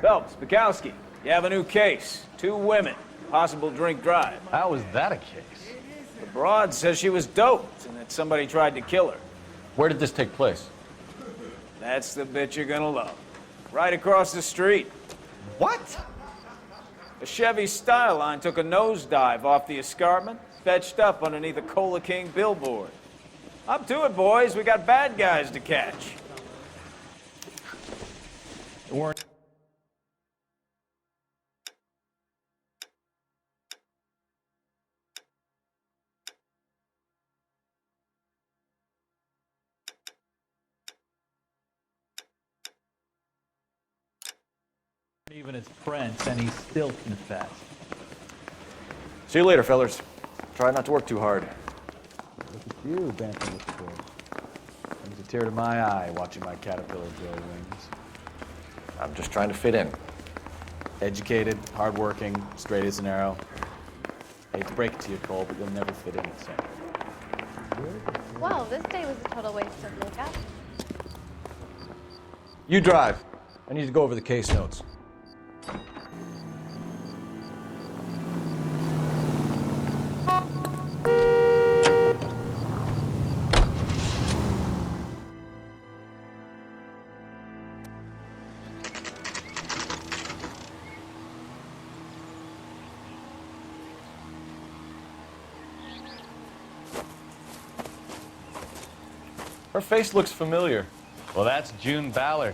Phelps, Bukowski, you have a new case. 2 women, possible drink drive. How is that a case? The broad says she was doped and that somebody tried to kill her. Where did this take place? That's the bit you're gonna love. Right across the street. What? A Chevy Styline took a nosedive off the escarpment, fetched up underneath a Cola King billboard. Up to it, boys. We got bad guys to catch. Weren't even his friends, and he still confessed. See you later, fellers. Try not to work too hard. Look at you, bantering with the boy. Brings a tear to my eye watching my caterpillar grow wings. I'm just trying to fit in. Educated, hardworking, straight as an arrow. Hate to break it to you, Cole, but you'll never fit in at Central. Well, this day was a total waste of makeup. You drive. I need to go over the case notes. Her face looks familiar. Well, that's June Ballard,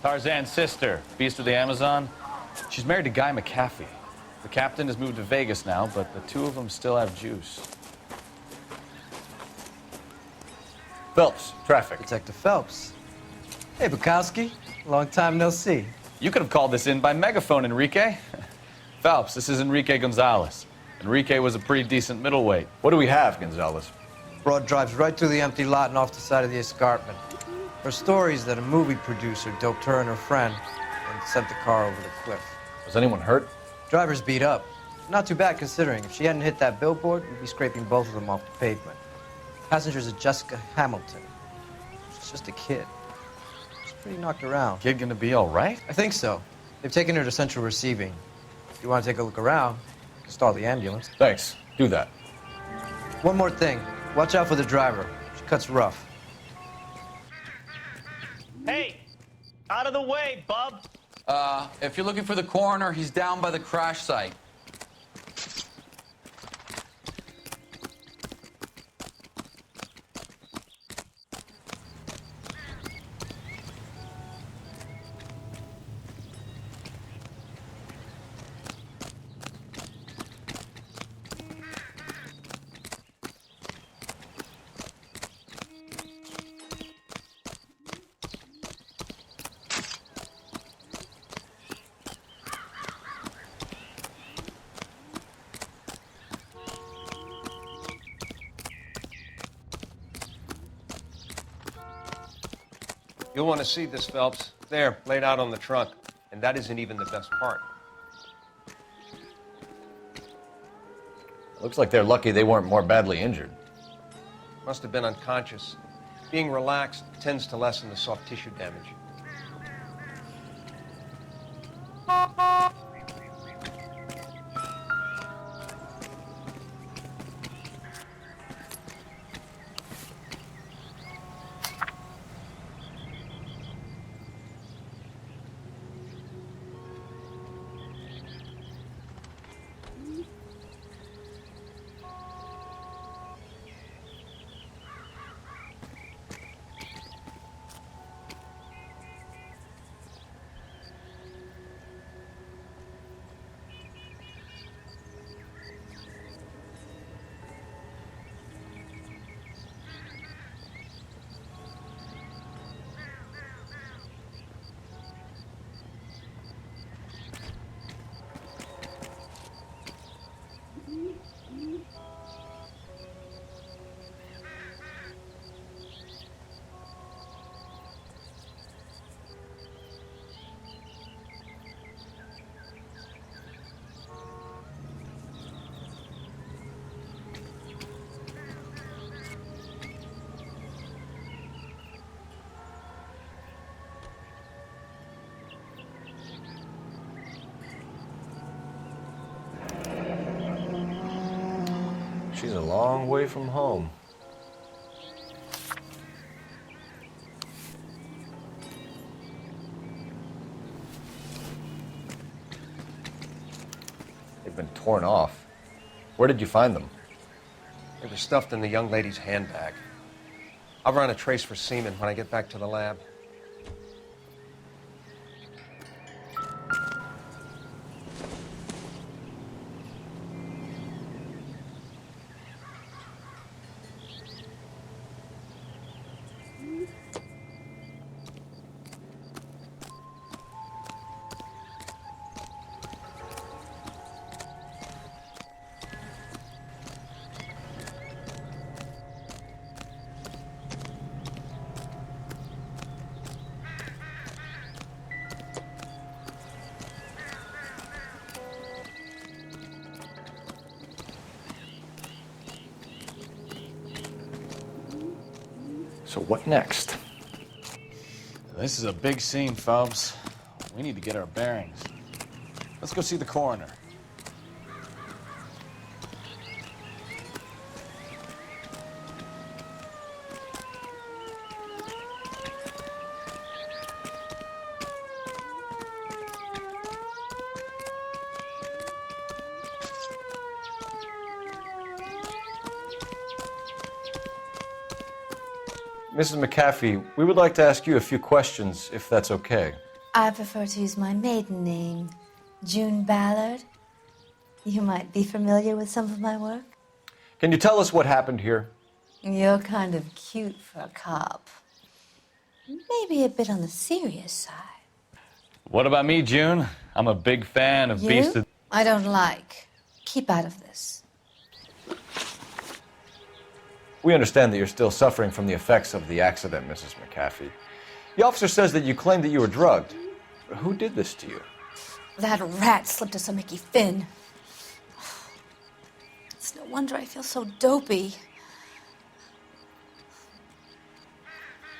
Tarzan's sister, beast of the Amazon. She's married to Guy McAfee. The captain has moved to Vegas now, but the two of them still have juice. Phelps, traffic. Detective Phelps. Hey, Bukowski. Long time no see. You could have called this in by megaphone, Enrique. Phelps, this is Enrique Gonzalez. Enrique was a pretty decent middleweight. What do we have, Gonzalez? Broad drives right through the empty lot and off the side of the escarpment. Her story is that a movie producer doped her and her friend and sent the car over the cliff. Was anyone hurt? Driver's beat up. Not too bad considering. If she hadn't hit that billboard, we'd be scraping both of them off the pavement. Passenger's a Jessica Hamilton. She's just a kid. She's pretty knocked around. Kid gonna be all right? I think so. They've taken her to central receiving. If you want to take a look around, you can stall the ambulance. Thanks. Do that. One more thing. Watch out for the driver. She cuts rough. Hey, out of the way, bub. If you're looking for the coroner, he's down by the crash site. You'll want to see this, Phelps. There, laid out on the trunk. And that isn't even the best part. Looks like they're lucky they weren't more badly injured. Must have been unconscious. Being relaxed tends to lessen the soft tissue damage. she's a long way from home. They've been torn off. Where did you find them? They were stuffed in the young lady's handbag. I'll run a trace for semen when I get back to the lab. So what next? This is a big scene, Phelps. We need to get our bearings. Let's go see the coroner. Mrs. McAfee, we would like to ask you a few questions, if that's okay. I prefer to use my maiden name, June Ballard. You might be familiar with some of my work. Can you tell us what happened here? You're kind of cute for a cop. Maybe a bit on the serious side. What about me, June? I'm a big fan of Beast You? of... I don't like. Keep out of this. We understand that you're still suffering from the effects of the accident, Mrs. McAfee. The officer says that you claimed that you were drugged. Who did this to you? That rat slipped us a Mickey Finn. It's no wonder I feel so dopey.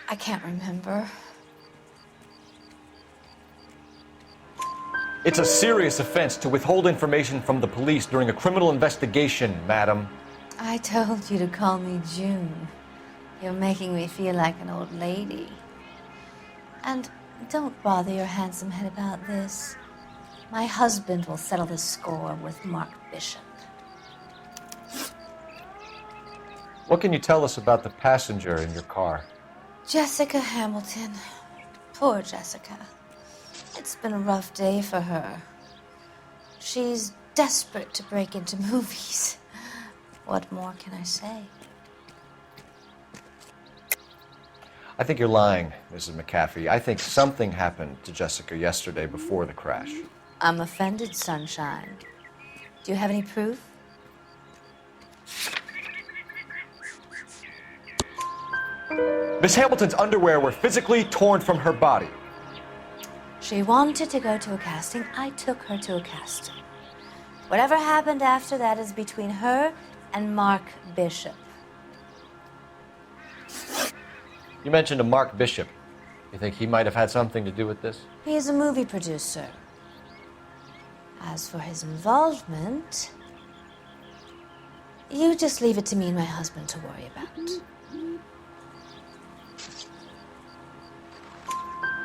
I can't remember. It's a serious offense to withhold information from the police during a criminal investigation, madam. I told you to call me June. You're making me feel like an old lady. And don't bother your handsome head about this. My husband will settle the score with Mark Bishop. What can you tell us about the passenger in your car? Jessica Hamilton. Poor Jessica. It's been a rough day for her. She's desperate to break into movies. What more can I say? I think you're lying, Mrs. McAfee. I think something happened to Jessica yesterday before the crash. I'm offended, Sunshine. Do you have any proof? Miss Hamilton's underwear were physically torn from her body. She wanted to go to a casting. I took her to a casting. Whatever happened after that is between her and Mark Bishop. You mentioned a Mark Bishop. You think he might have had something to do with this? He is a movie producer. As for his involvement, you just leave it to me and my husband to worry about.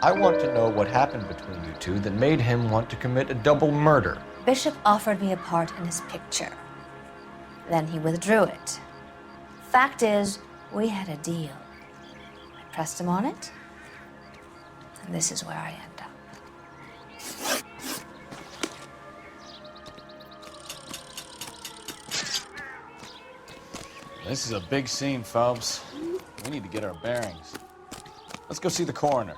I want to know what happened between you two that made him want to commit a double murder. Bishop offered me a part in his picture. Then he withdrew it. Fact is, we had a deal. I pressed him on it, and this is where I end up. This is a big scene, Phelps. We need to get our bearings. Let's go see the coroner.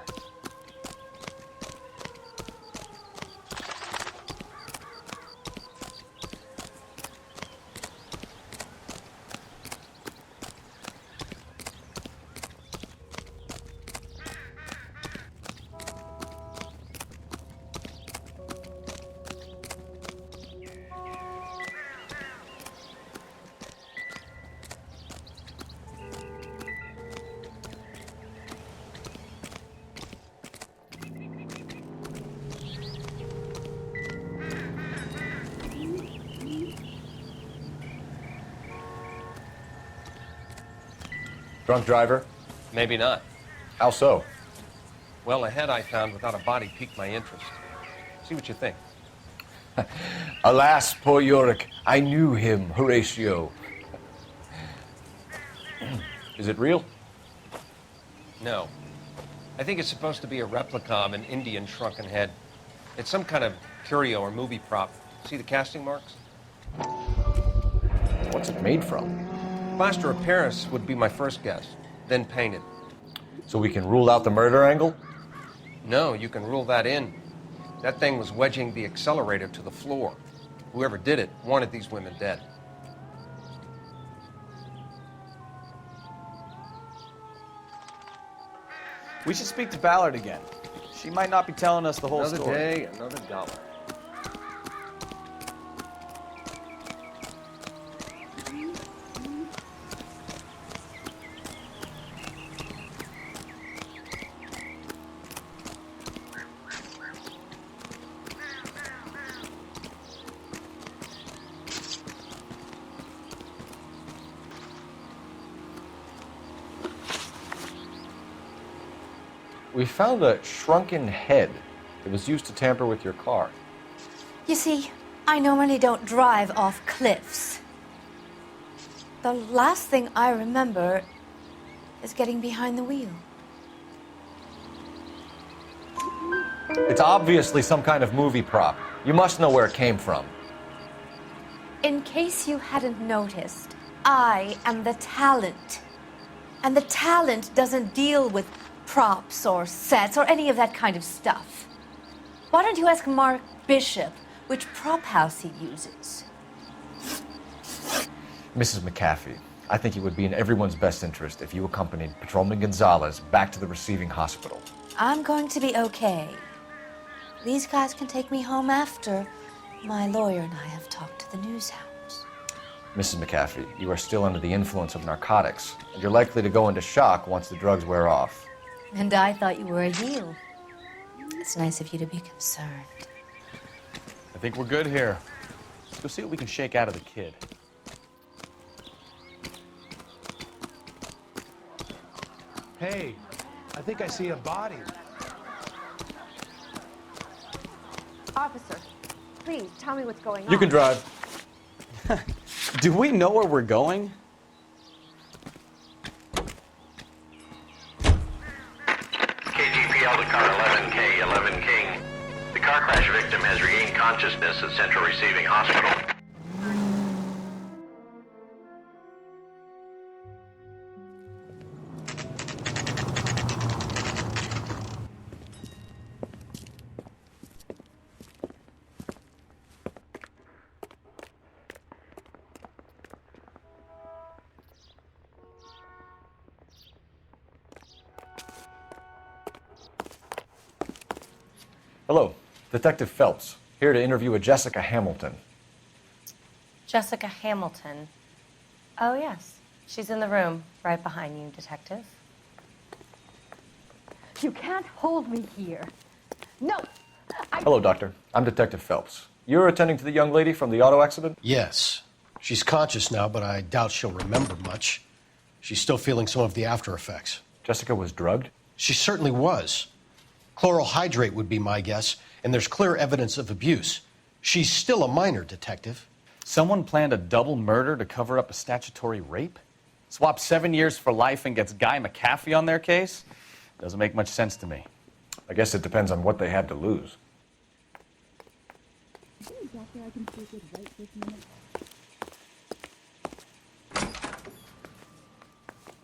Drunk driver? Maybe not. How so? Well, the head I found without a body piqued my interest. See what you think. Alas, poor Yorick, I knew him, Horatio. Is it real? No. I think it's supposed to be a replica of an Indian shrunken head. It's some kind of curio or movie prop. See the casting marks? What's it made from? Plaster of Paris would be my first guess, then painted. So we can rule out the murder angle? No, you can rule that in. That thing was wedging the accelerator to the floor. Whoever did it wanted these women dead. We should speak to Ballard again. She might not be telling us the whole Another story. day, another dollar. We found a shrunken head that was used to tamper with your car. You see, I normally don't drive off cliffs. The last thing I remember is getting behind the wheel. It's obviously some kind of movie prop. You must know where it came from. In case you hadn't noticed, I am the talent. And the talent doesn't deal with props or sets or any of that kind of stuff. Why don't you ask Mark Bishop which prop house he uses? Mrs. McAfee, I think it would be in everyone's best interest if you accompanied Patrolman Gonzalez back to the receiving hospital. I'm going to be okay. These guys can take me home after my lawyer and I have talked to the news house. Mrs. McAfee, you are still under the influence of narcotics, and you're likely to go into shock once the drugs wear off. And I thought you were a heel. It's nice of you to be concerned. I think we're good here. Let's go see what we can shake out of the kid. Hey, I think I see a body. Officer, please tell me what's going on. You can drive. Do we know where we're going? KGPL to car 11K, 11 King. The car crash victim has regained consciousness at Central Receiving Hospital. Hello, Detective Phelps, here to interview a Jessica Hamilton. Jessica Hamilton. Oh, yes. She's in the room right behind you, Detective. You can't hold me here. No! Hello, Doctor. I'm Detective Phelps. You're attending to the young lady from the auto accident? Yes. She's conscious now, but I doubt she'll remember much. She's still feeling some of the after effects. Jessica was drugged? She certainly was. Chloral hydrate would be my guess, and there's clear evidence of abuse. She's still a minor, Detective. Someone planned a double murder to cover up a statutory rape? Swap 7 years for life and gets Guy McAfee on their case? Doesn't make much sense to me. I guess it depends on what they had to lose.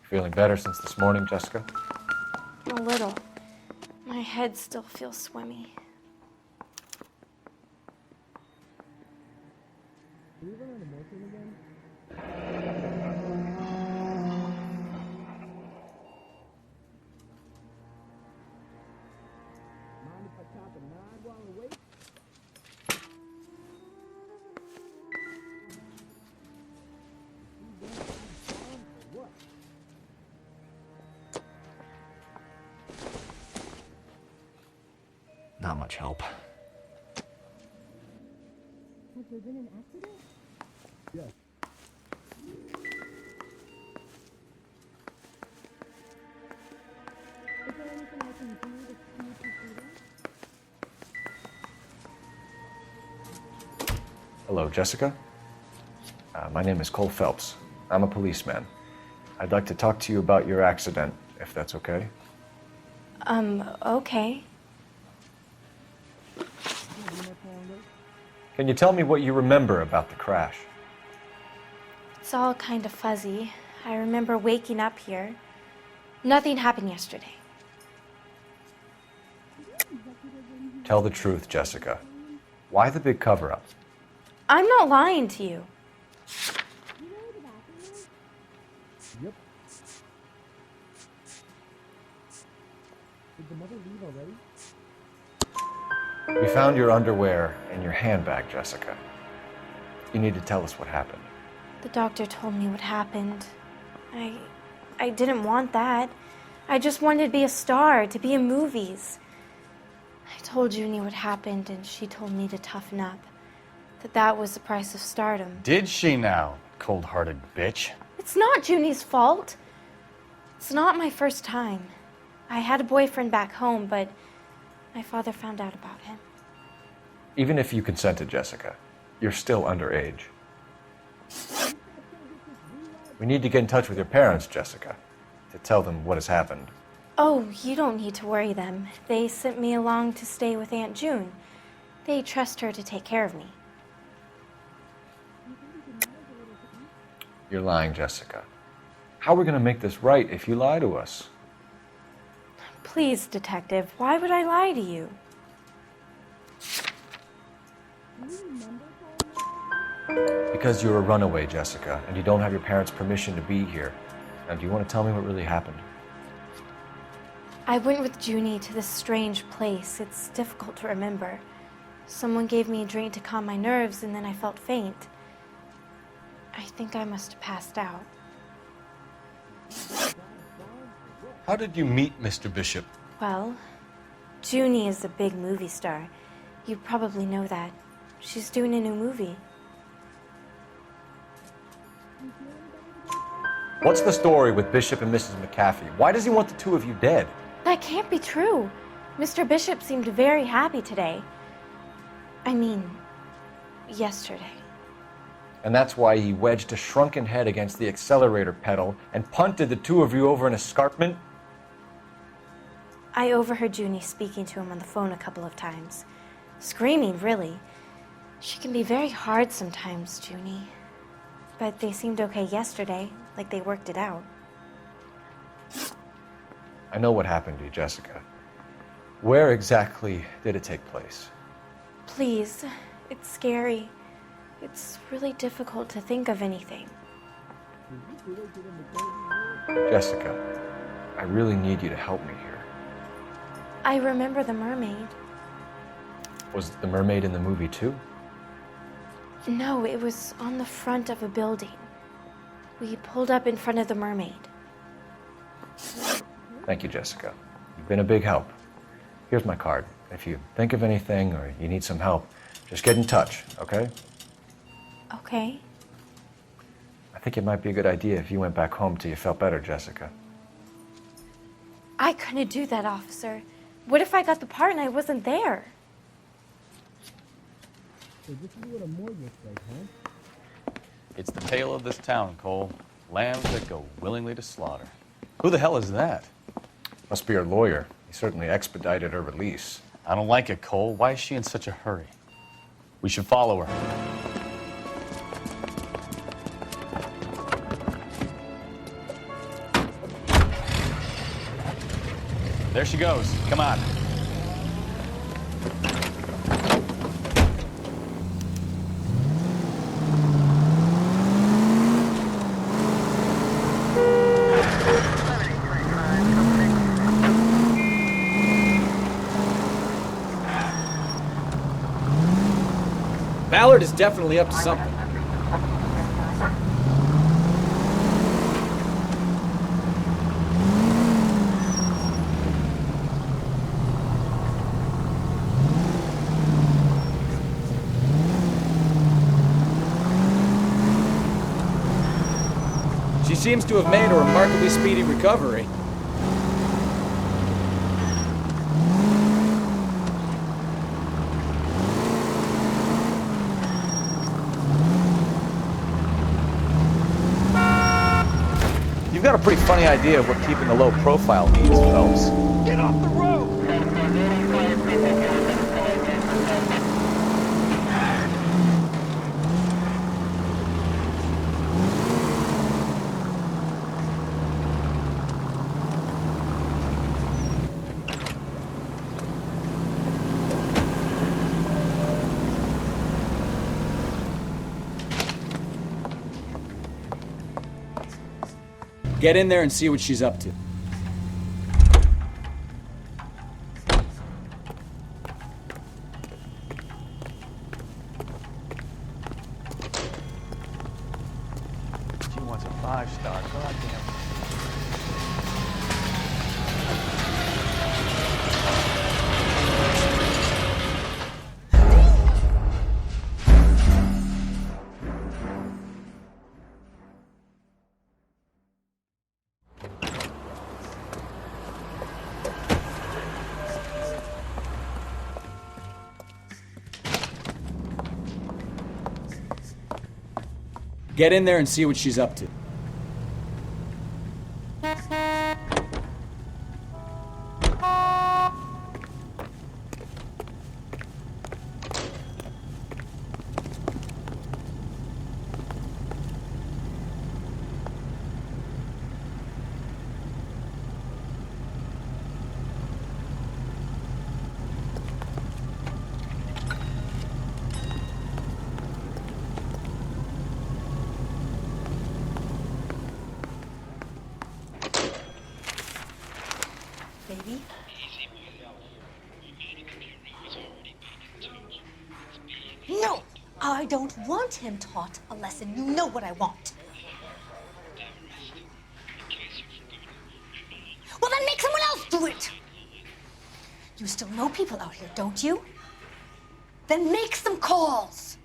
Feeling better since this morning, Jessica? A little. My head still feels swimmy. Not much help. Has there been an accident? Yes. Hello, Jessica. My name is Cole Phelps. I'm a policeman. I'd like to talk to you about your accident, if that's okay. Okay. Can you tell me what you remember about the crash? It's all kind of fuzzy. I remember waking up here. Nothing happened yesterday. Tell the truth, Jessica. Why the big cover-up? I'm not lying to you. We found your underwear in your handbag, Jessica. You need to tell us what happened. The doctor told me what happened. I didn't want that. I just wanted to be a star, to be in movies. I told Junie what happened, and she told me to toughen up. That was the price of stardom. Did she now, cold-hearted bitch? It's not Junie's fault. It's not my first time. I had a boyfriend back home, but my father found out about him. Even if you consented, Jessica, you're still underage. We need to get in touch with your parents, Jessica, to tell them what has happened. Oh, you don't need to worry them. They sent me along to stay with Aunt June. They trust her to take care of me. You're lying, Jessica. How are we going to make this right if you lie to us? Please, detective, why would I lie to you? Because you're a runaway, Jessica, and you don't have your parents' permission to be here. Now, do you want to tell me what really happened? I went with Junie to this strange place. It's difficult to remember. Someone gave me a drink to calm my nerves, and then I felt faint. I think I must have passed out. How did you meet Mr. Bishop? Well, Junie is a big movie star. You probably know that. She's doing a new movie. What's the story with Bishop and Mrs. McAfee? Why does he want the two of you dead? That can't be true. Mr. Bishop seemed very happy today. I mean, yesterday. And that's why he wedged a shrunken head against the accelerator pedal and punted the two of you over an escarpment? I overheard Junie speaking to him on the phone a couple of times. Screaming, really. She can be very hard sometimes, Junie. But they seemed okay yesterday, like they worked it out. I know what happened to you, Jessica. Where exactly did it take place? Please, it's scary. It's really difficult to think of anything. Jessica, I really need you to help me here. I remember the mermaid. Was the mermaid in the movie too? No, it was on the front of a building. We pulled up in front of the mermaid. Thank you, Jessica. You've been a big help. Here's my card. If you think of anything or you need some help, just get in touch, okay? Okay. I think it might be a good idea if you went back home till you felt better, Jessica. I couldn't do that, officer. What if I got the part and I wasn't there? It's the tale of this town, Cole. Lambs that go willingly to slaughter. Who the hell is that? Must be her lawyer. He certainly expedited her release. I don't like it, Cole. Why is she in such a hurry? We should follow her. There she goes. Come on. Ballard is definitely up to something. She seems to have made a remarkably speedy recovery. got a pretty funny idea of what keeping a low profile means, Phelps. Get off the road! Get in there and see what she's up to. She wants a 5-star. Goddamn. Get in there and see what she's up to. Baby? No! I don't want him taught a lesson. You know what I want. Well, then make someone else do it! You still know people out here, don't you? Then make some calls!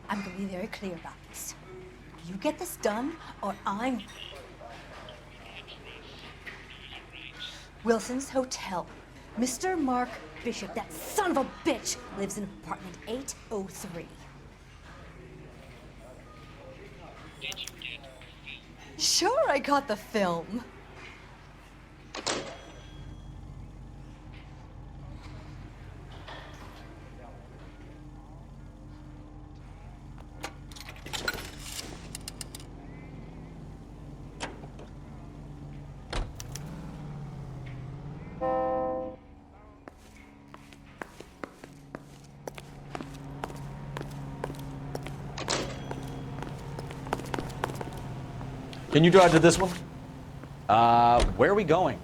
I'm gonna be very clear about this. You get this done, or I'm... Wilson's Hotel. Mr. Mark Bishop, that son of a bitch, lives in apartment 803. Sure, I got the film. Can you drive to this one? Where are we going?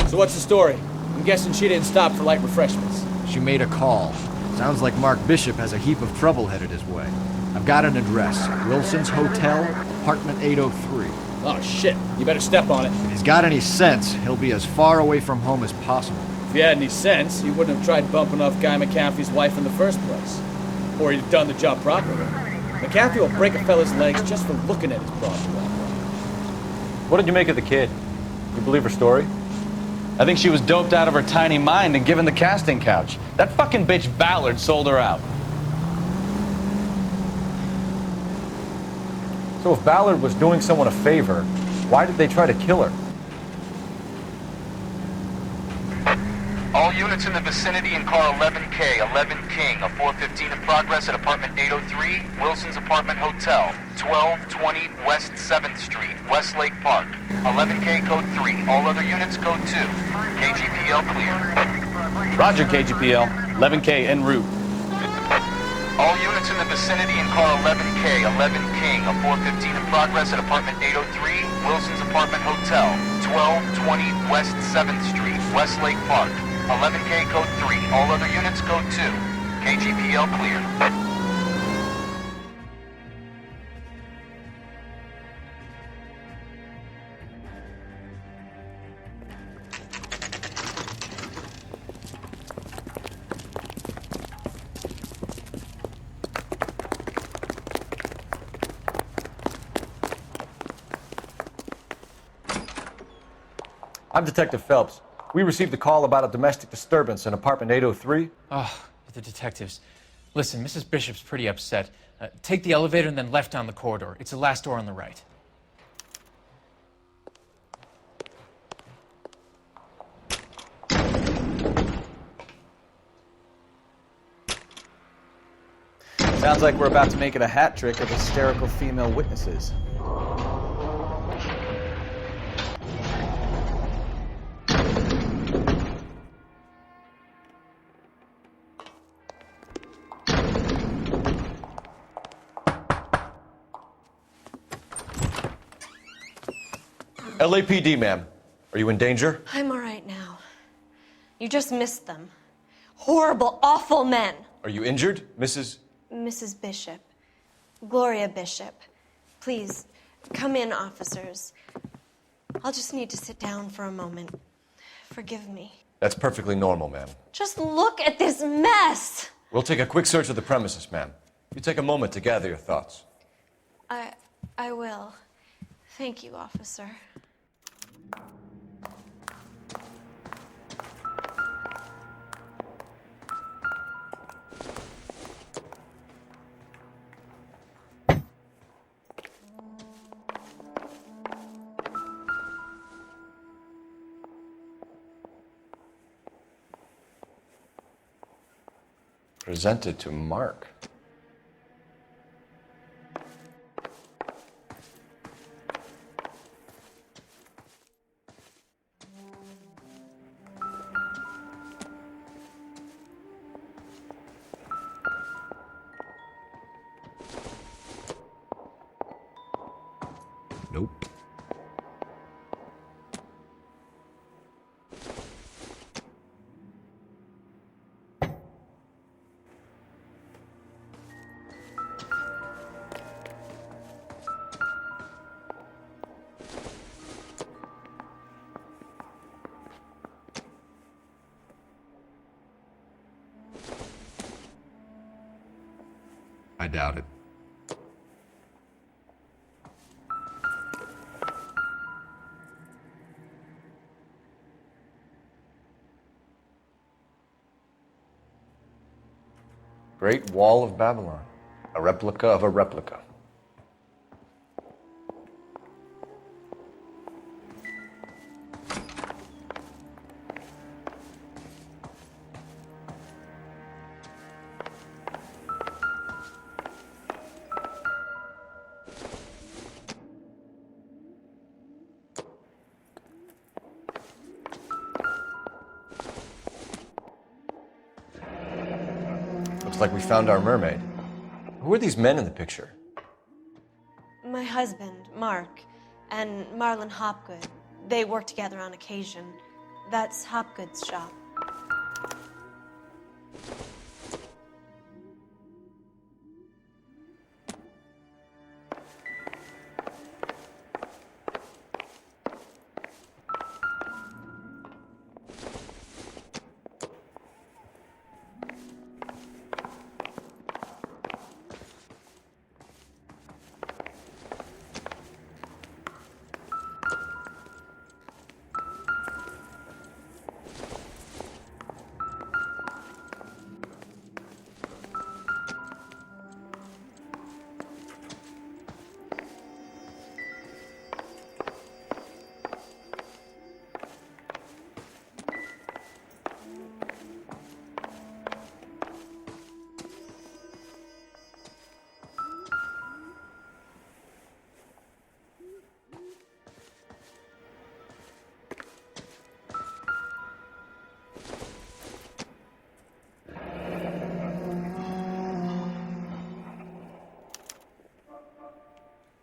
So what's the story? I'm guessing she didn't stop for light refreshments. She made a call. Sounds like Mark Bishop has a heap of trouble headed his way. I've got an address. Wilson's Hotel, apartment 803. Oh shit, you better step on it. If he's got any sense, he'll be as far away from home as possible. If he had any sense, he wouldn't have tried bumping off Guy McAfee's wife in the first place. Or he'd have done the job properly. McAfee will break a fella's legs just for looking at his property. What did you make of the kid? You believe her story? I think she was doped out of her tiny mind and given the casting couch. That fucking bitch Ballard sold her out. So if Ballard was doing someone a favor, why did they try to kill her? All units in the vicinity in car 11K, 11 King, a 415 in progress at apartment 803, Wilson's Apartment Hotel, 1220 West 7th Street, Westlake Park. 11K code 3, all other units code 2. KGPL clear. Roger, KGPL. 11K en route. All units in the vicinity in car 11K, 11 King, a 415 in progress at apartment 803, Wilson's Apartment Hotel, 1220 West 7th Street, Westlake Park. 11K code 3, all other units code 2. KGPL clear. I'm Detective Phelps. We received a call about a domestic disturbance in apartment 803. Oh, the detectives. Listen, Mrs. Bishop's pretty upset. Take the elevator and then left down the corridor. It's the last door on the right. Sounds like we're about to make it a hat trick of hysterical female witnesses. LAPD, ma'am. Are you in danger? I'm all right now. You just missed them. Horrible, awful men. Are you injured, Mrs.? Mrs. Bishop. Gloria Bishop. Please, come in, officers. I'll just need to sit down for a moment. Forgive me. That's perfectly normal, ma'am. Just look at this mess! We'll take a quick search of the premises, ma'am. You take a moment to gather your thoughts. I will. Thank you, officer. Presented to Mark. Nope. I doubt it. Great Wall of Babylon. A replica of a replica. Looks like we found our mermaid. Who are these men in the picture? My husband, Mark, and Marlon Hopgood. They work together on occasion. That's Hopgood's shop.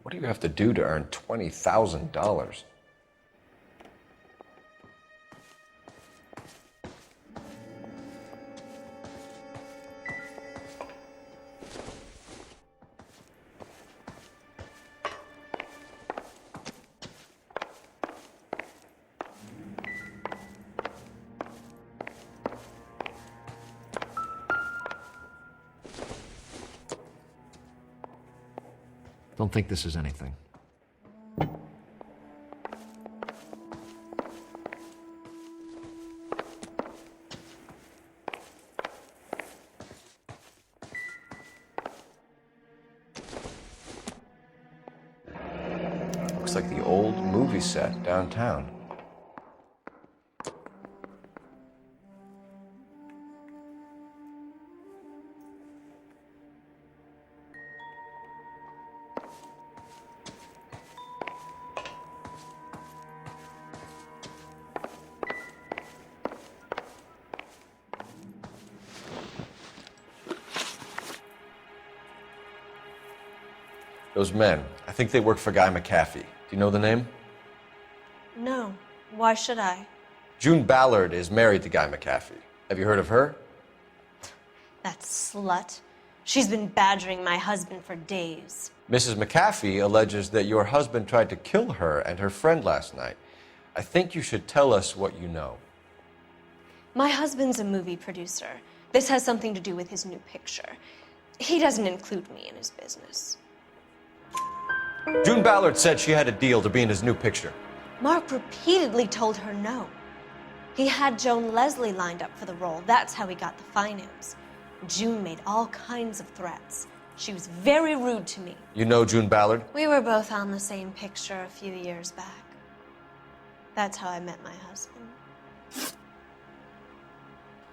What do you have to do to earn $20,000? Don't think this is anything. like the old movie set downtown. Those men, I think they work for Guy McAfee. Do you know the name? No. Why should I? June Ballard is married to Guy McAfee. Have you heard of her? That slut. She's been badgering my husband for days. Mrs. McAfee alleges that your husband tried to kill her and her friend last night. I think you should tell us what you know. My husband's a movie producer. This has something to do with his new picture. He doesn't include me in his business. June Ballard said she had a deal to be in his new picture. Mark repeatedly told her no. He had Joan Leslie lined up for the role. That's how he got the finance. June made all kinds of threats. She was very rude to me. You know June Ballard? We were both on the same picture a few years back. That's how I met my husband.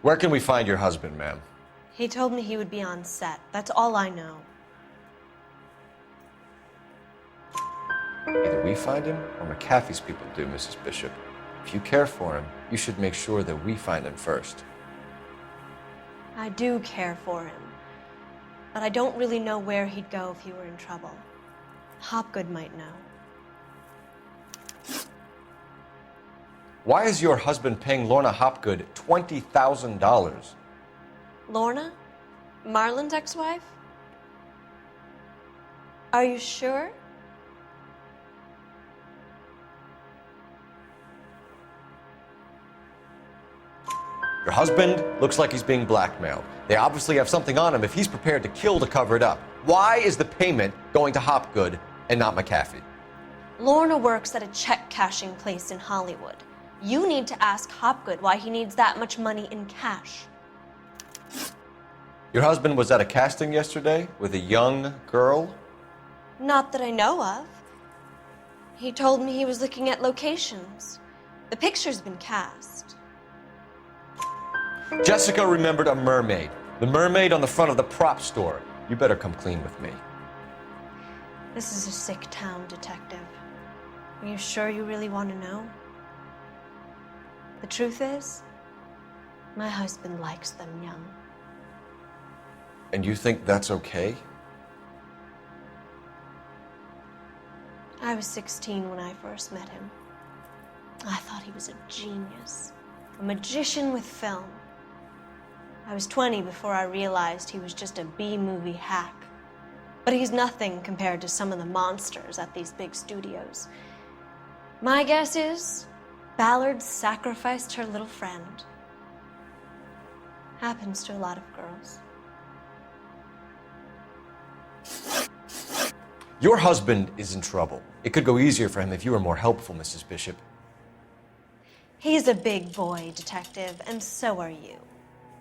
Where can we find your husband, ma'am? He told me he would be on set. That's all I know. Either we find him or McAfee's people do, Mrs. Bishop. If you care for him, you should make sure that we find him first. I do care for him, but I don't really know where he'd go if he were in trouble. Hopgood might know. Why is your husband paying Lorna Hopgood $20,000? Lorna? Marlon's ex-wife? Are you sure? Your husband looks like he's being blackmailed. They obviously have something on him if he's prepared to kill to cover it up. Why is the payment going to Hopgood and not McAfee? Lorna works at a check-cashing place in Hollywood. You need to ask Hopgood why he needs that much money in cash. Your husband was at a casting yesterday with a young girl? Not that I know of. He told me he was looking at locations. The picture's been cast. Jessica remembered a mermaid. The mermaid on the front of the prop store. You better come clean with me. This is a sick town, Detective. Are you sure you really want to know? The truth is, my husband likes them young. And you think that's okay? I was 16 when I first met him. I thought he was a genius, a magician with film. I was 20 before I realized he was just a B-movie hack. But he's nothing compared to some of the monsters at these big studios. My guess is Ballard sacrificed her little friend. Happens to a lot of girls. Your husband is in trouble. It could go easier for him if you were more helpful, Mrs. Bishop. He's a big boy, Detective, and so are you.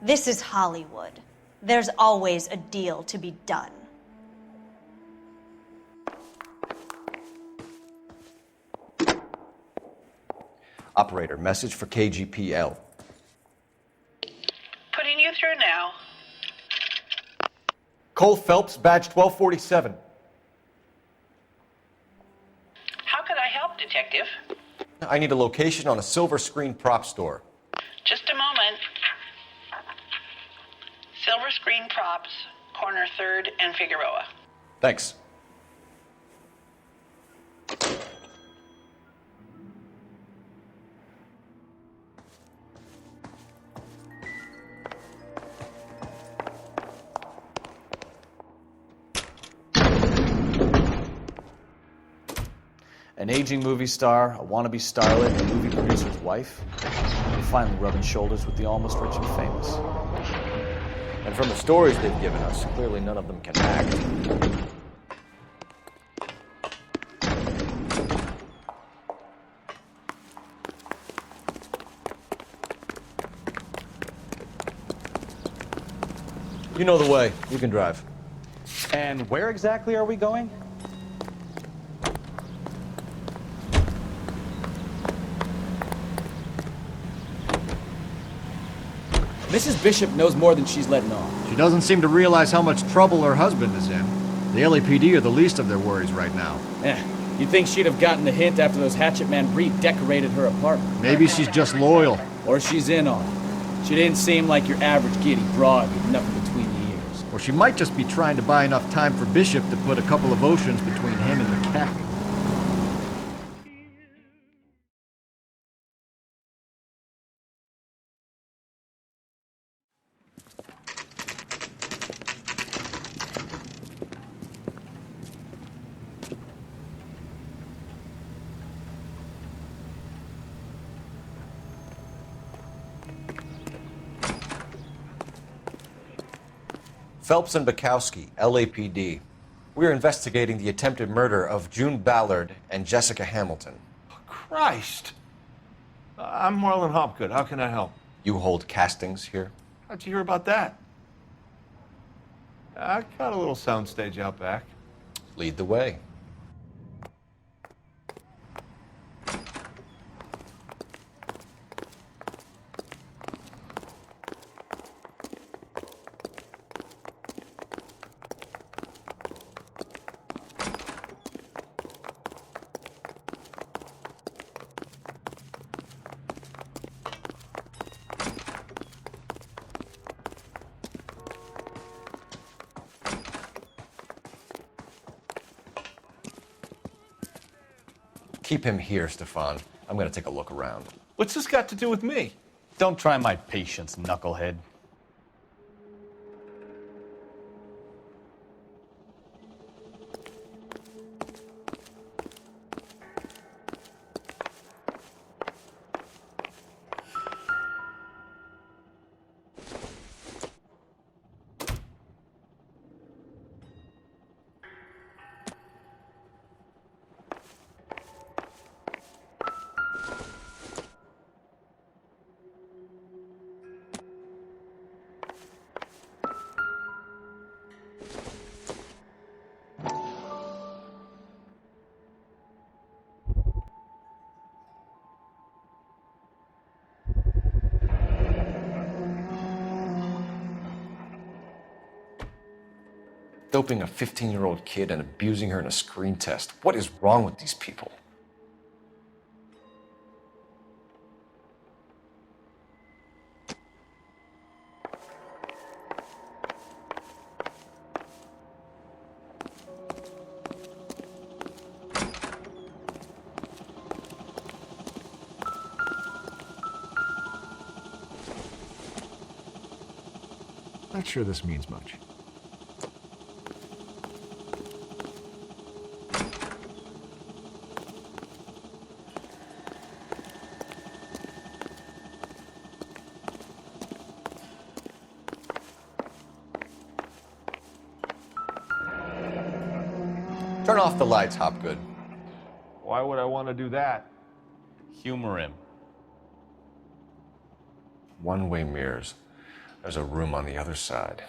This is Hollywood. There's always a deal to be done. Operator, message for KGPL. Putting you through now. Cole Phelps, badge 1247. How could I help, Detective? I need a location on a silver screen prop store. Just a moment. Silver Screen Props, corner 3rd and Figueroa. Thanks. An aging movie star, a wannabe starlet, a movie producer's wife. They're finally rubbing shoulders with the almost rich and famous. And from the stories they've given us, clearly none of them can act. You know the way. You can drive. And where exactly are we going? Mrs. Bishop knows more than she's letting on. She doesn't seem to realize how much trouble her husband is in. The LAPD are the least of their worries right now. You'd think she'd have gotten the hint after those hatchet men redecorated her apartment. Maybe she's just loyal. Or she's in on it. She didn't seem like your average giddy broad with nothing between the ears. Or she might just be trying to buy enough time for Bishop to put a couple of oceans between him and the cat. Phelps and Bukowski, LAPD. We are investigating the attempted murder of June Ballard and Jessica Hamilton. Christ! I'm Marlon Hopgood. How can I help? You hold castings here? How'd you hear about that? I got a little soundstage out back. Lead the way. Keep him here, Stefan. I'm going to take a look around. What's this got to do with me? Don't try my patience, knucklehead. Doping a 15-year-old kid and abusing her in a screen test. What is wrong with these people? Not sure this means much. Turn off the lights, Hopgood. Why would I want to do that? Humor him. One-way mirrors. There's a room on the other side.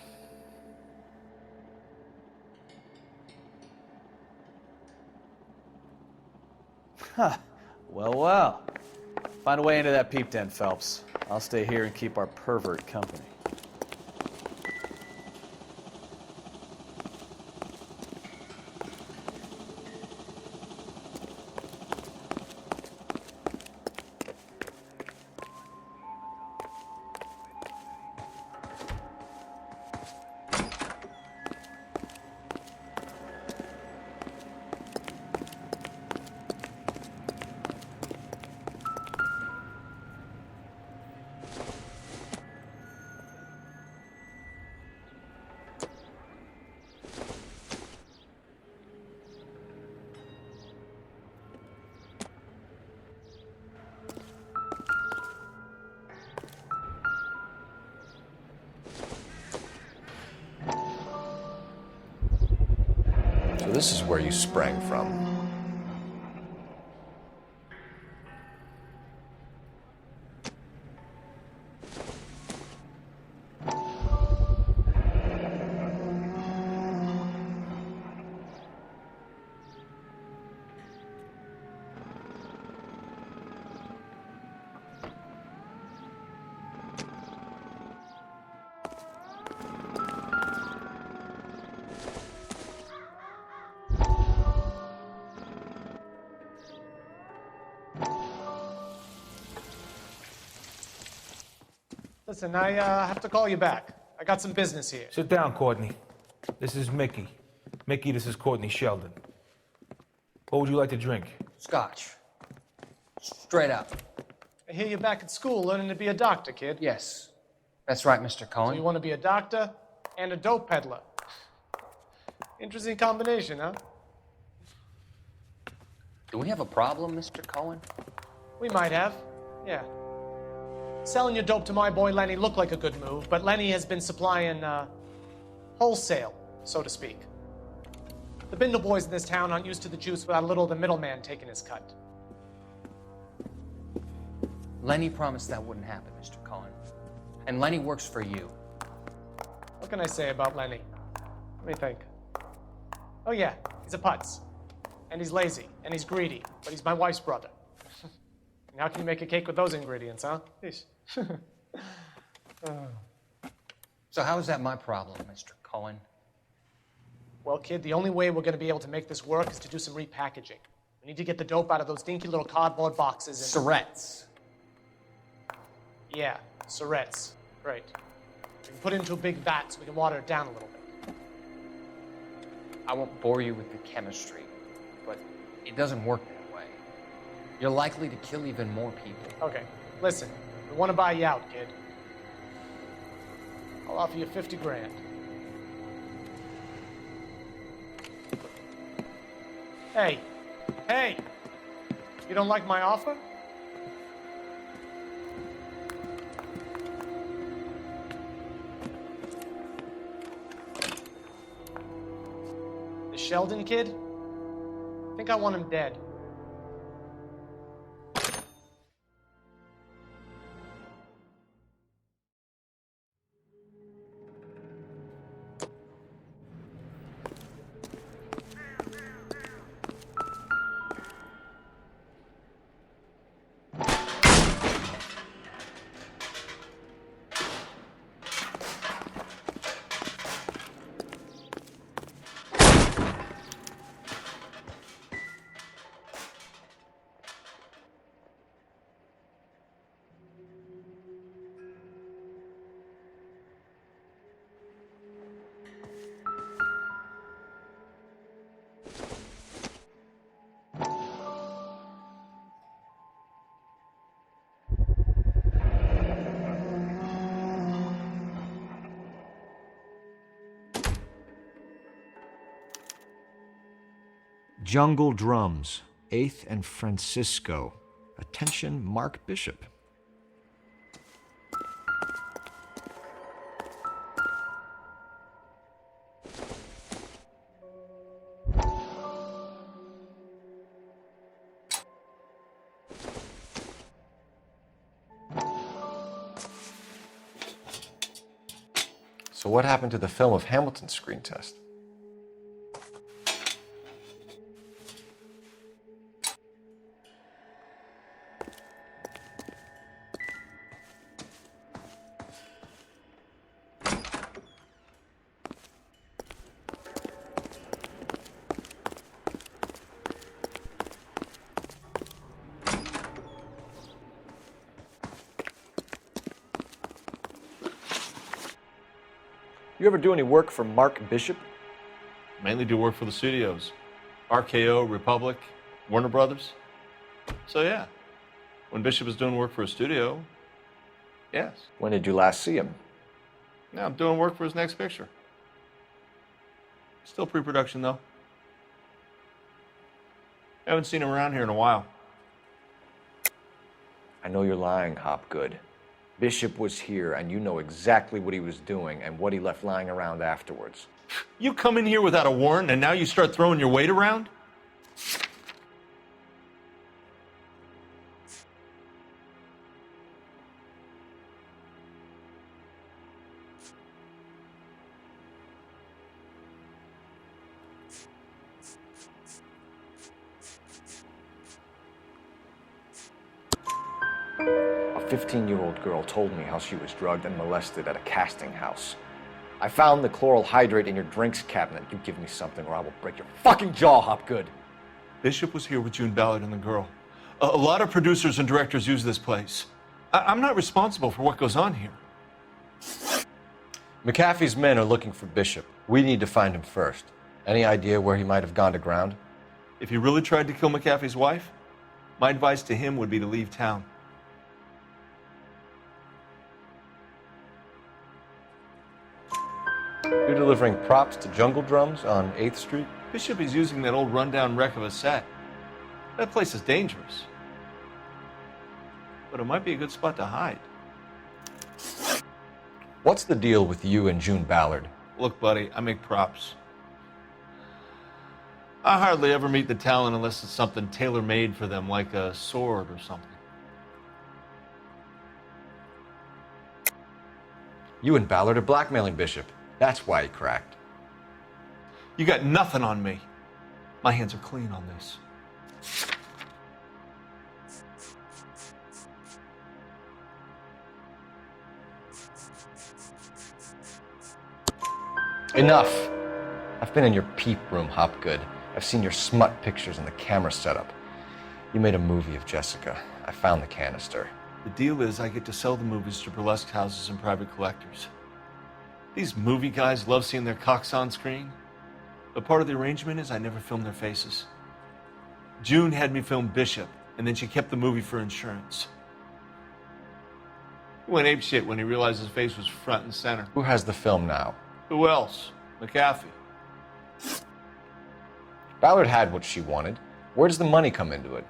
Huh. Well. Find a way into that peep den, Phelps. I'll stay here and keep our pervert company. So this is where you sprang from. Listen, I have to call you back. I got some business here. Sit down, Courtney. This is Mickey. Mickey, this is Courtney Sheldon. What would you like to drink? Scotch. Straight up. I hear you're back at school learning to be a doctor, kid. Yes. That's right, Mr. Cohen. So you want to be a doctor and a dope peddler. Interesting combination, huh? Do we have a problem, Mr. Cohen? We might have, yeah. Selling your dope to my boy Lenny looked like a good move, but Lenny has been supplying, wholesale, so to speak. The Bindle boys in this town aren't used to the juice without a little of the middleman taking his cut. Lenny promised that wouldn't happen, Mr. Cohen. And Lenny works for you. What can I say about Lenny? Let me think. Oh yeah, he's a putz. And he's lazy, and he's greedy, but he's my wife's brother. And how can you make a cake with those ingredients, huh? Yeesh. So how is that my problem, Mr. Cohen? Well, kid, the only way we're going to be able to make this work is to do some repackaging. We need to get the dope out of those dinky little cardboard boxes and... Surrettes. Yeah, surrettes. Great. We can put it into a big vat so we can water it down a little bit. I won't bore you with the chemistry, but it doesn't work that way. You're likely to kill even more people. Okay, listen. We want to buy you out, kid. I'll offer you 50 grand. Hey, hey! You don't like my offer? The Sheldon kid? I think I want him dead. Jungle Drums, 8th and Francisco. Attention, Mark Bishop. So what happened to the film of Hamilton's screen test? You ever do any work for Mark Bishop? Mainly do work for the studios. RKO, Republic, Warner Brothers. So yeah, when Bishop was doing work for a studio, yes. When did you last see him? Now I'm doing work for his next picture. Still pre-production though. Haven't seen him around here in a while. I know you're lying, Hopgood. Bishop was here, and you know exactly what he was doing and what he left lying around afterwards. You come in here without a warrant, and now you start throwing your weight around? A 15-year-old girl told me how she was drugged and molested at a casting house. I found the chloral hydrate in your drinks cabinet. You give me something or I will break your fucking jaw, Hopgood. Bishop was here with June Ballard and the girl. A lot of producers and directors use this place. I'm not responsible for what goes on here. McAfee's men are looking for Bishop. We need to find him first. Any idea where he might have gone to ground? If he really tried to kill McAfee's wife, my advice to him would be to leave town. You're delivering props to Jungle Drums on 8th Street? Bishop is using that old rundown wreck of a set. That place is dangerous. But it might be a good spot to hide. What's the deal with you and June Ballard? Look, buddy, I make props. I hardly ever meet the talent unless it's something tailor-made for them, like a sword or something. You and Ballard are blackmailing Bishop. That's why he cracked. You got nothing on me. My hands are clean on this. Enough. I've been in your peep room, Hopgood. I've seen your smut pictures and the camera setup. You made a movie of Jessica. I found the canister. The deal is I get to sell the movies to burlesque houses and private collectors. These movie guys love seeing their cocks on screen, but part of the arrangement is I never film their faces. June had me film Bishop, and then she kept the movie for insurance. He went apeshit when he realized his face was front and center. Who has the film now? Who else? McAfee. Ballard had what she wanted. Where does the money come into it?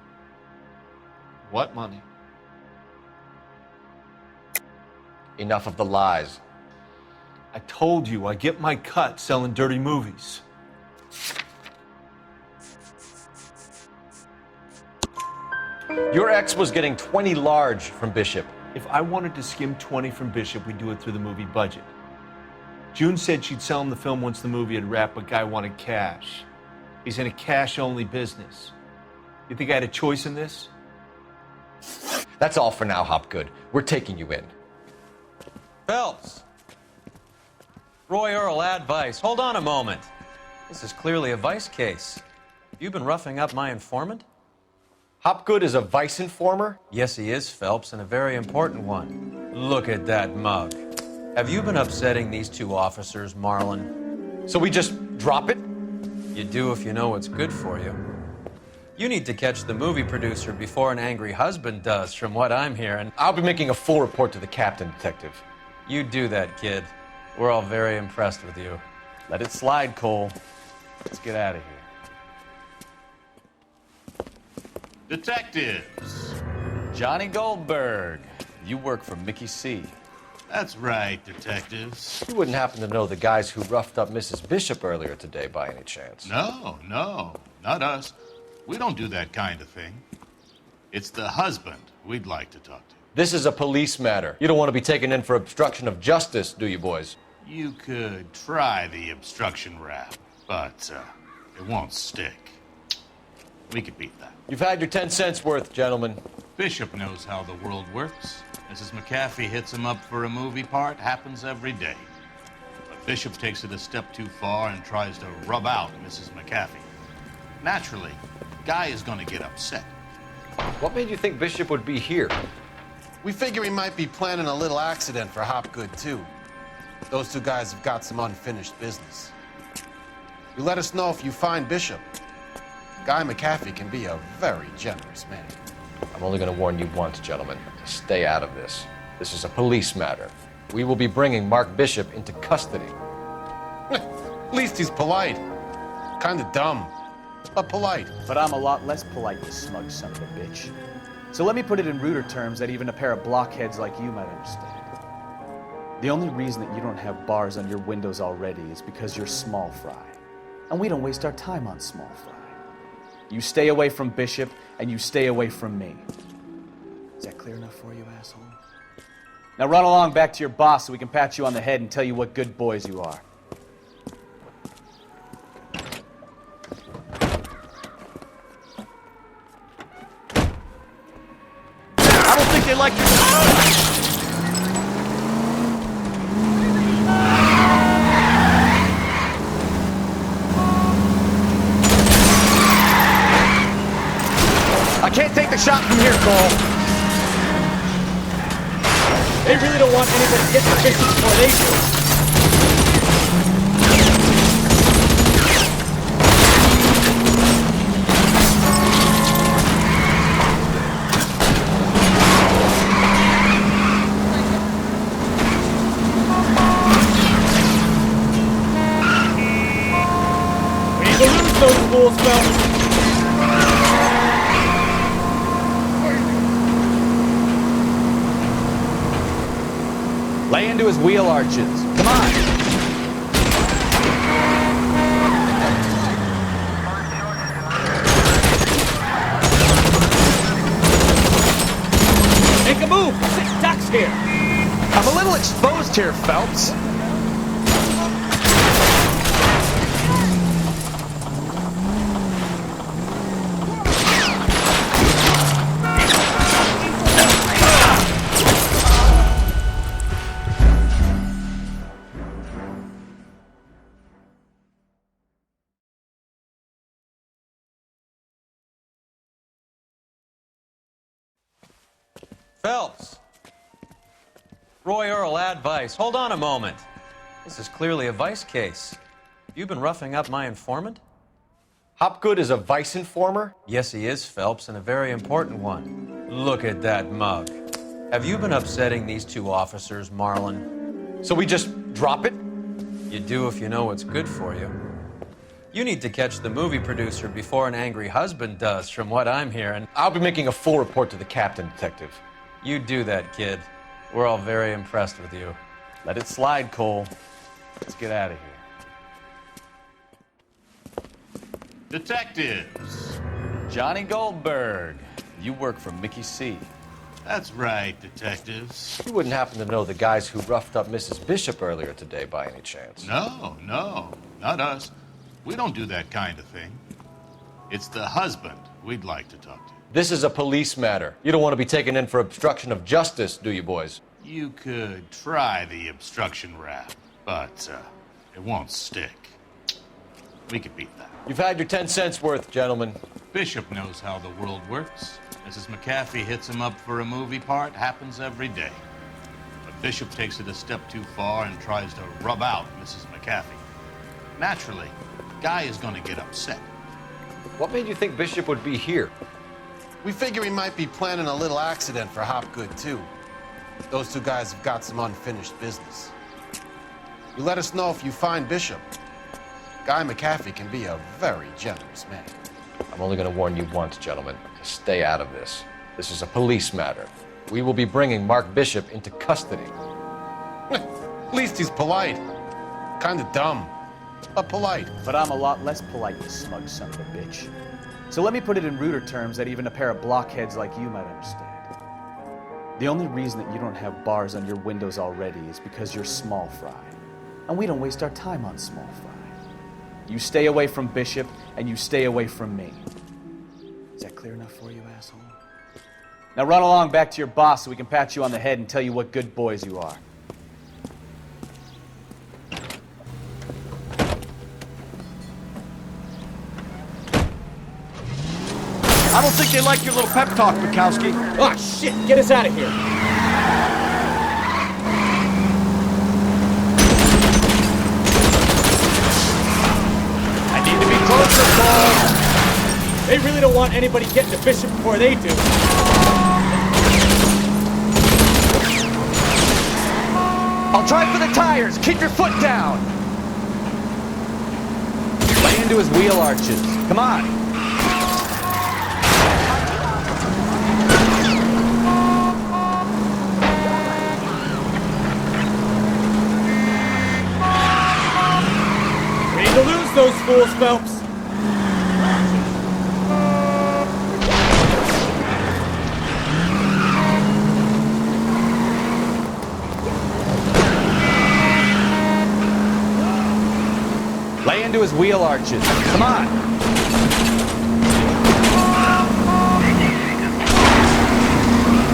What money? Enough of the lies. I told you I get my cut selling dirty movies. Your ex was getting 20 large from Bishop. If I wanted to skim 20 from Bishop, we'd do it through the movie budget. June said she'd sell him the film once the movie had wrapped, but Guy wanted cash. He's in a cash-only business. You think I had a choice in this? That's all for now, Hopgood. We're taking you in. Phelps. Roy Earl, advice. Hold on a moment. This is clearly a vice case. You've been roughing up my informant? Hopgood is a vice informer? Yes, he is, Phelps, and a very important one. Look at that mug. Have you been upsetting these two officers, Marlon? So we just drop it? You do if you know what's good for you. You need to catch the movie producer before an angry husband does, from what I'm hearing. I'll be making a full report to the captain, Detective. You do that, kid. We're all very impressed with you. Let it slide, Cole. Let's get out of here. Detectives. Johnny Goldberg. You work for Mickey C. That's right, detectives. You wouldn't happen to know the guys who roughed up Mrs. Bishop earlier today by any chance? No, not us. We don't do that kind of thing. It's the husband we'd like to talk to. This is a police matter. You don't want to be taken in for obstruction of justice, do you, boys? You could try the obstruction rap, but it won't stick. We could beat that. You've had your 10 cents worth, gentlemen. Bishop knows how the world works. Mrs. McAfee hits him up for a movie part, happens every day. But Bishop takes it a step too far and tries to rub out Mrs. McAfee. Naturally, Guy is going to get upset. What made you think Bishop would be here? We figure he might be planning a little accident for Hopgood, too. Those two guys have got some unfinished business. You let us know if you find Bishop. Guy McAfee can be a very generous man. I'm only going to warn you once, gentlemen. Stay out of this. This is a police matter. We will be bringing Mark Bishop into custody. At least he's polite. Kind of dumb, but polite. But I'm a lot less polite, you smug son of a bitch. So let me put it in ruder terms that even a pair of blockheads like you might understand. The only reason that you don't have bars on your windows already is because you're small fry. And we don't waste our time on small fry. You stay away from Bishop, and you stay away from me. Is that clear enough for you, asshole? Now run along back to your boss so we can pat you on the head and tell you what good boys you are. I don't think they like your... I can't take the shot from here, Cole. They really don't want anybody to get their business before they do. fools, Phelps? Lay into his wheel arches. Come on. Make a move! Six ducks here! I'm a little exposed here, Phelps. Phelps. Roy Earl, advice. Hold on a moment. This is clearly a vice case. You've been roughing up my informant? Hopgood is a vice informer? Yes, he is, Phelps, and a very important one. Look at that mug. Have you been upsetting these two officers, Marlon? So we just drop it? You do if you know what's good for you. You need to catch the movie producer before an angry husband does, from what I'm hearing. I'll be making a full report to the captain, Detective. You do that, kid. We're all very impressed with you. Let it slide, Cole. Let's get out of here. Detectives. Johnny Goldberg. You work for Mickey C. That's right, detectives. You wouldn't happen to know the guys who roughed up Mrs. Bishop earlier today by any chance? No, not us. We don't do that kind of thing. It's the husband we'd like to talk to. This is a police matter. You don't want to be taken in for obstruction of justice, do you, boys? You could try the obstruction rap, but it won't stick. We could beat that. You've had your 10 cents worth, gentlemen. Bishop knows how the world works. Mrs. McAfee hits him up for a movie part. Happens every day. But Bishop takes it a step too far and tries to rub out Mrs. McAfee. Naturally, Guy is going to get upset. What made you think Bishop would be here? We figure he might be planning a little accident for Hopgood, too. Those two guys have got some unfinished business. You let us know if you find Bishop. Guy McAfee can be a very generous man. I'm only going to warn you once, gentlemen. Stay out of this. This is a police matter. We will be bringing Mark Bishop into custody. At least he's polite. Kind of dumb, but polite. But I'm a lot less polite, you smug son of a bitch. So let me put it in ruder terms that even a pair of blockheads like you might understand. The only reason that you don't have bars on your windows already is because you're small fry. And we don't waste our time on small fry. You stay away from Bishop, and you stay away from me. Is that clear enough for you, asshole? Now run along back to your boss so we can pat you on the head and tell you what good boys you are. I don't think they like your little pep talk, Bukowski. Oh, shit! Get us out of here! I need to be closer, Cole. They really don't want anybody getting to Bishop before they do. I'll try for the tires. Keep your foot down. Lay into his wheel arches. Come on. Ready to lose those fools, Phelps. Lay into his wheel arches. Come on.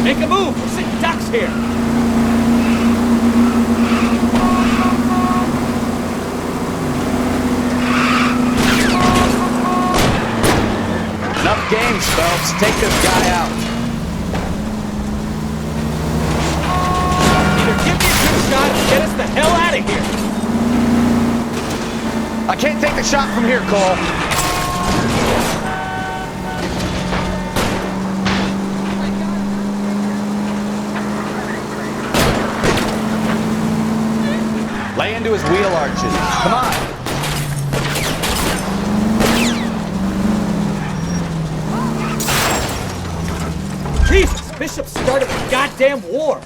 Make a move! We're sitting ducks here! Enough games, Phelps. Take this guy out. Either give me a good shot or get us the hell out of here! I can't take the shot from here, Cole. Lay into his wheel arches. Come on. Bishop started the goddamn war!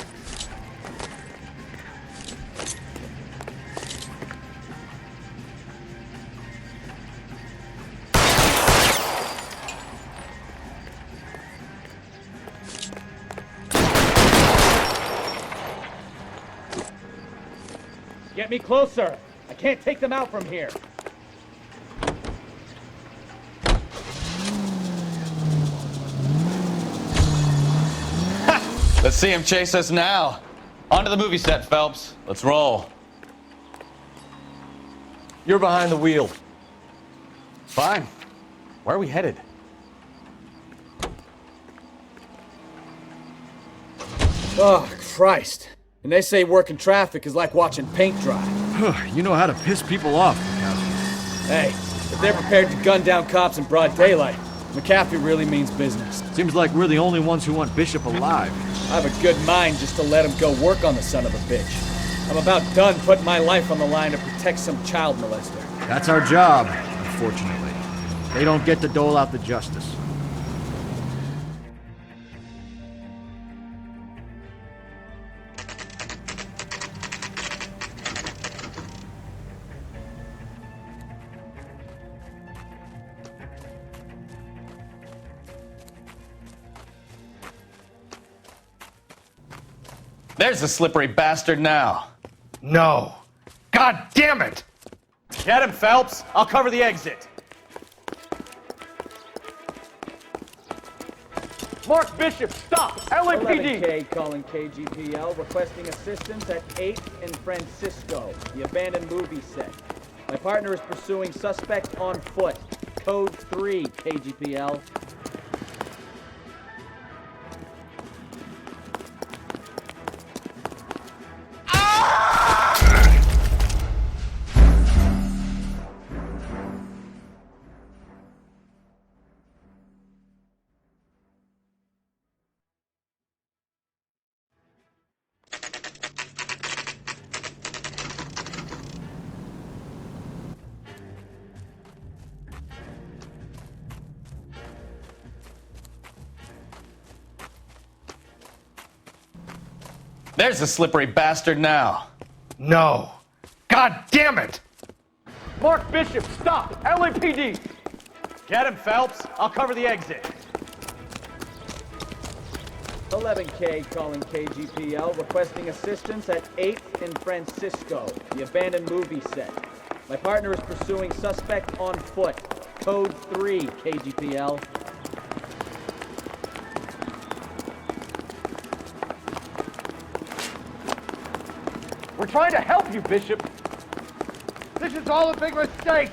Get me closer! I can't take them out from here. Let's see him chase us now. Onto the movie set, Phelps. Let's roll. You're behind the wheel. Fine. Where are we headed? Oh, Christ. And they say working traffic is like watching paint dry. You know how to piss people off, McCaffrey. Hey, if they're prepared to gun down cops in broad daylight, McCaffrey really means business. Seems like we're the only ones who want Bishop alive. I have a good mind just to let him go work on the son of a bitch. I'm about done putting my life on the line to protect some child molester. That's our job, unfortunately. They don't get to dole out the justice. There's the slippery bastard now. No. God damn it! Get him, Phelps. I'll cover the exit. Mark Bishop, stop! LAPD! 11K calling KGPL, requesting assistance at 8th and Francisco, the abandoned movie set. My partner is pursuing suspect on foot. Code 3, KGPL. There's the slippery bastard now. No. God damn it! Mark Bishop, stop! LAPD! Get him, Phelps. I'll cover the exit. 11K calling KGPL, requesting assistance at 8th and Francisco, the abandoned movie set. My partner is pursuing suspect on foot. Code 3, KGPL. We're trying to help you, Bishop. This is all a big mistake.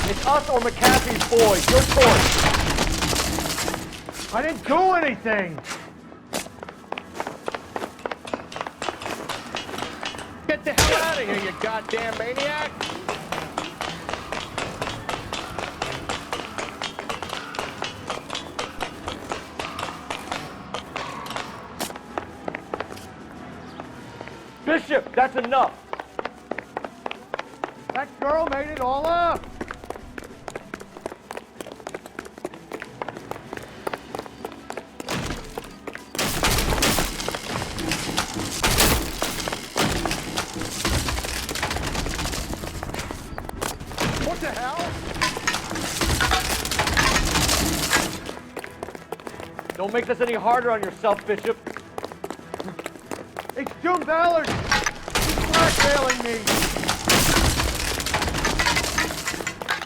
It's us or McCaffrey's boys. Your choice. I didn't do anything. Get the hell out of here, you goddamn maniac! Bishop, that's enough. That girl made it all up. What the hell? Don't make this any harder on yourself, Bishop. It's June Ballard. He's blackmailing me.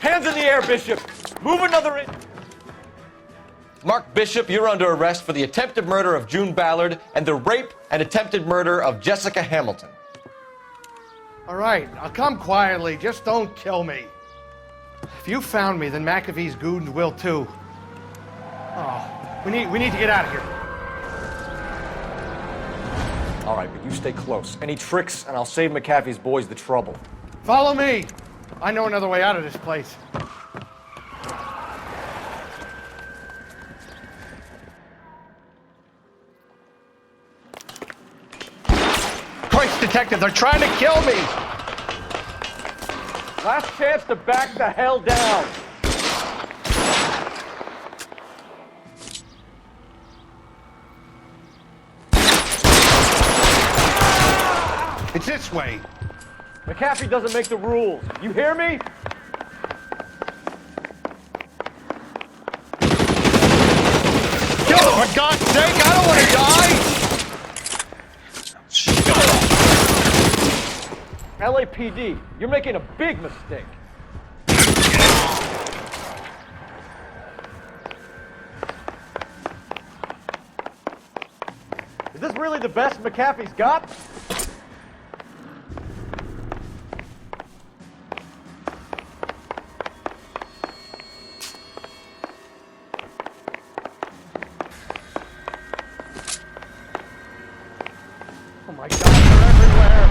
Hands in the air, Bishop. Move another inch. Mark Bishop, you're under arrest for the attempted murder of June Ballard and the rape and attempted murder of Jessica Hamilton. All right, I'll come quietly. Just don't kill me. If you found me, then McAfee's goons will too. Oh, we need to get out of here. All right, but you stay close. Any tricks, and I'll save McAfee's boys the trouble. Follow me. I know another way out of this place. Christ, detective, they're trying to kill me! Last chance to back the hell down. It's this way. McAfee doesn't make the rules. You hear me? Yo, for God's sake, I don't want to die! LAPD, you're making a big mistake. Is this really the best McAfee's got? Oh my God, they're everywhere!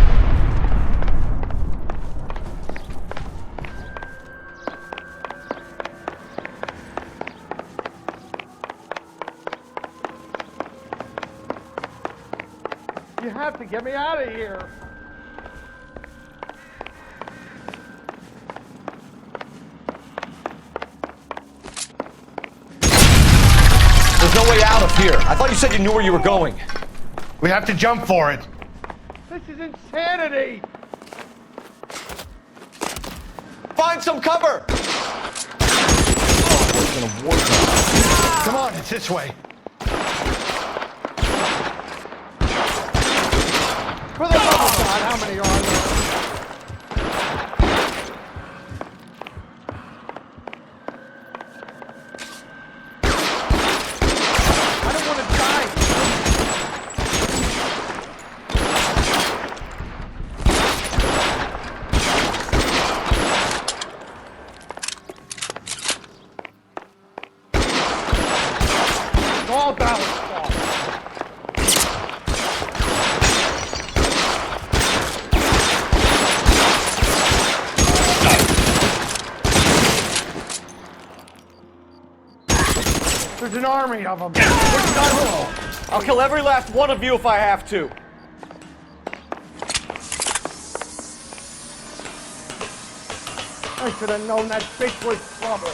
You have to get me out of here! There's no way out of here. I thought you said you knew where you were going. We have to jump for it. This is insanity! Find some cover! Come on, it's this way. For the love of God, how many are there? I don't want to die. It's all balanced. There's an army of them. I'll kill every last one of you if I have to. I should have known that bitch was trouble.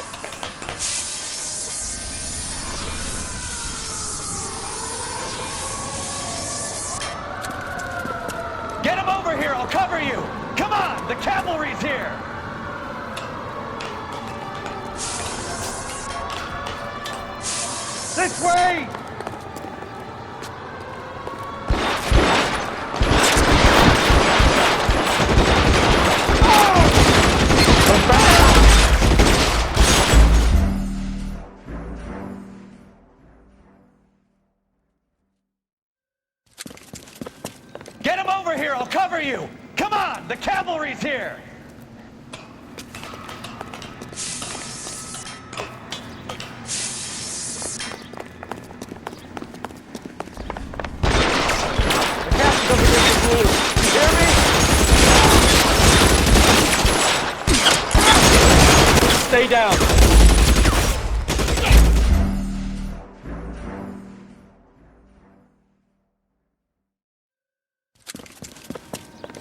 Get him over here, I'll cover you! Come on, the cavalry's here! This way! Get him over here, I'll cover you! Come on, the cavalry's here! Stay down.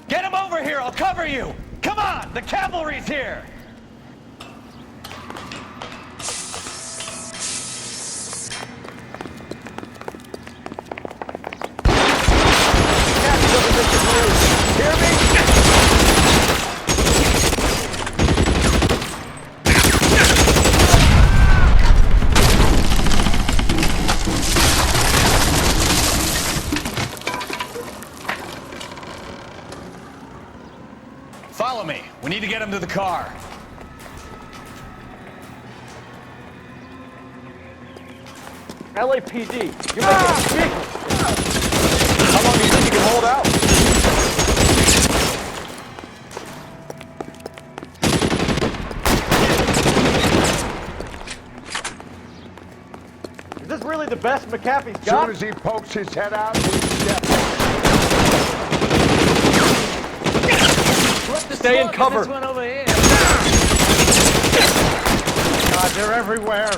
Get him over here, I'll cover you! Come on, the cavalry's here! Hear me? Follow me. We need to get him to the car. LAPD, you're making a big mistake. How long do you think you can hold out? Is this really the best McAfee's got? As soon as he pokes his head out, we step. Stay in cover. This one over here. God, they're everywhere.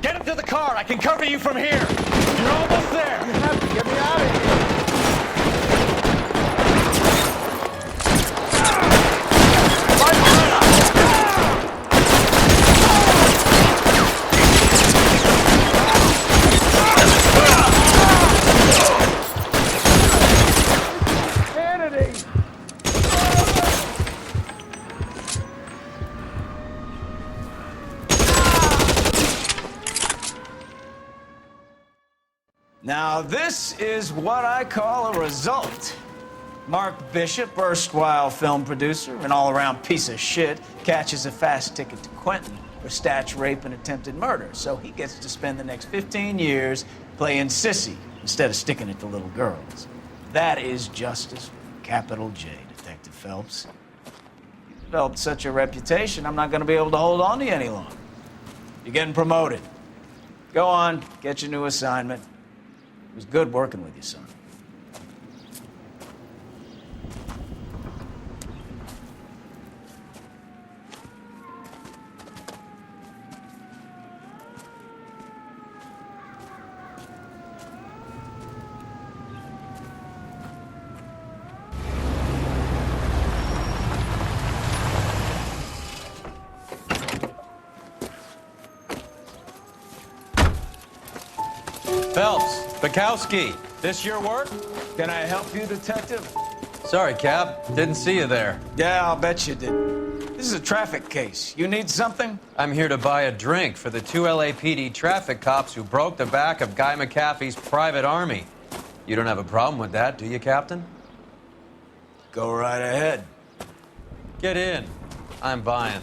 Get him to the car. I can cover you from here. You're almost there. You have to get me out of here. Now, this is what I call a result. Mark Bishop, erstwhile film producer and all-around piece of shit, catches a fast ticket to Quentin for statch rape and attempted murder, so he gets to spend the next 15 years playing sissy instead of sticking it to little girls. That is justice with a capital J, Detective Phelps. You developed such a reputation, I'm not going to be able to hold on to you any longer. You're getting promoted. Go on, get your new assignment. It was good working with you, son. Phelps, Bukowski, this your work? Can I help you, Detective? Sorry, Cap. Didn't see you there. Yeah, I'll bet you did. This is a traffic case. You need something? I'm here to buy a drink for the 2 LAPD traffic cops who broke the back of Guy McAfee's private army. You don't have a problem with that, do you, Captain? Go right ahead. Get in. I'm buying.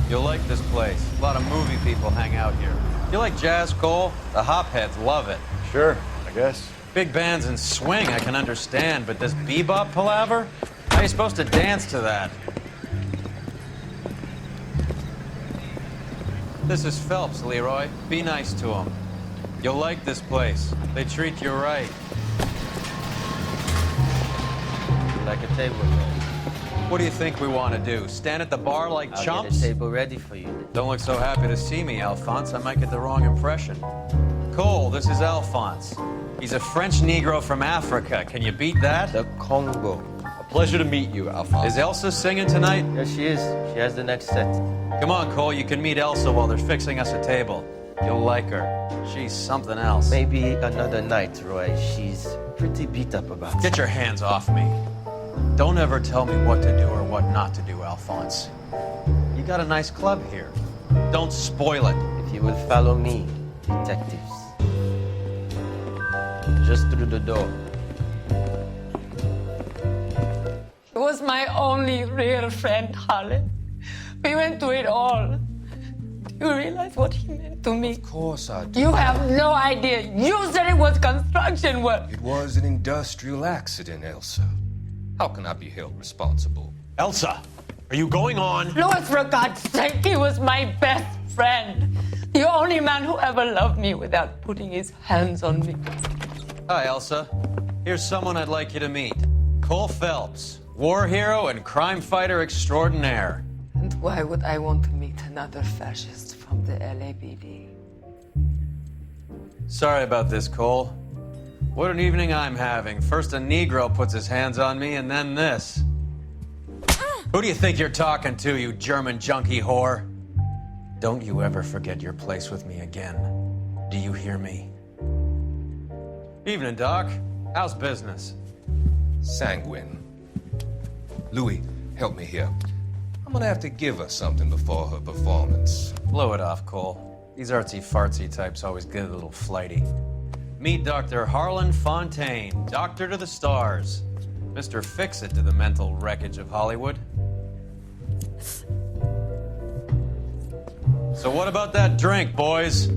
You'll like this place. A lot of movie people hang out here. You like jazz, Cole? The hopheads love it. Sure, I guess. Big bands and swing I can understand, but this bebop palaver? How are you supposed to dance to that? This is Phelps, Leroy. Be nice to him. You'll like this place. They treat you right. Like a table ready. What do you think we want to do? Stand at the bar like I'll chumps? get a table ready for you. Don't look so happy to see me, Alphonse. I might get the wrong impression. Cole, this is Alphonse. He's a French Negro from Africa. Can you beat that? The Congo. A pleasure to meet you, Alphonse. Is Elsa singing tonight? Yes, she is. She has the next set. Come on, Cole. You can meet Elsa while they're fixing us a table. You'll like her. She's something else. Maybe another night, Roy. She's pretty beat up about it. Get your hands off me. Don't ever tell me what to do or what not to do, Alphonse. You got a nice club here. Don't spoil it. If you will follow me, detectives. Just through the door. He was my only real friend, Harlan. We went through it all. Do you realize what he meant to me? Of course I do. You have no idea. You said it was construction work. It was an industrial accident, Elsa. How can I be held responsible? Elsa, are you going on? Louis, for God's sake, he was my best friend. The only man who ever loved me without putting his hands on me. Hi, Elsa. Here's someone I'd like you to meet. Cole Phelps, war hero and crime fighter extraordinaire. And why would I want to meet another fascist from the LAPD? Sorry about this, Cole. What an evening I'm having. First a Negro puts his hands on me, and then this. Who do you think you're talking to, you German junkie whore? Don't you ever forget your place with me again. Do you hear me? Evening, Doc. How's business? Sanguine. Louis, help me here. I'm gonna have to give her something before her performance. Blow it off, Cole. These artsy-fartsy types always get a little flighty. Meet Dr. Harlan Fontaine, doctor to the stars. Mr. Fix-It to the mental wreckage of Hollywood. So what about that drink, boys?